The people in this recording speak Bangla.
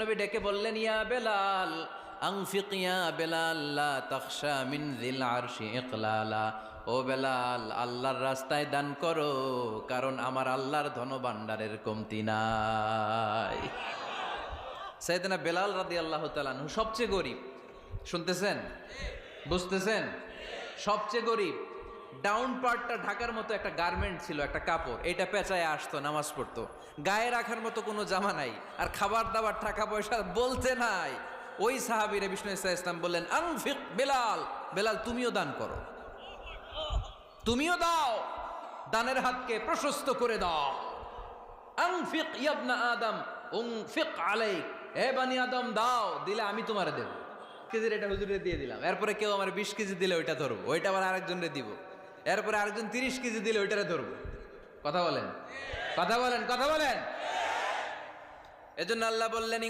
বিশ্বনবী ডেকে বললেন, ইয়া বেলাল আনফিক ইয়া বেলাল লা তাখশা মিন যিল আরশি ইকলালা। ও বেলাল, আল্লাহর রাস্তায় দান করো, কারণ আমার আল্লাহর ধনভাণ্ডারের কমতি নাই। সাইয়েদনা বেলাল রাদিয়াল্লাহু তাআলা আনহু সবচেয়ে গরিব। শুনতেছেন? বুঝতেছেন? সবচেয়ে গরিব। ডাউন পার্টটা ঢাকার মতো একটা গার্মেন্ট ছিল, একটা কাপড়, এটা পেঁচায় আসতো, নামাজ পড়তো। গায়ে রাখার মতো কোনো জামা নাই, আর খাবার দাবার টাকা পয়সা বলতে নাই। ওই সাহাবীরে বিষ্ণু ইসলাম বললেন, আনফিক বেলাল, বেলাল তুমিও দান করো, তুমিও দাও, দানের হাতকে প্রশস্ত করে দাও। আনফিক ইবনা আদম উনফিক আলাইক, হে বানি আদম দাও, দিলে আমি তোমারে দেব। কেজির এটা হুজুরে দিয়ে দিলাম, এরপরে কেউ আমার 20 কেজি দিলে ওইটা ধরবো, ওইটা আবার আরেকজনরে দিব, এরপরে আরেকজন 30 কেজি দিলে ওইটারে ধরবো। কথা বলেন, কথা বলেন, কথা বলেন। এজন্য আল্লাহ বললেন,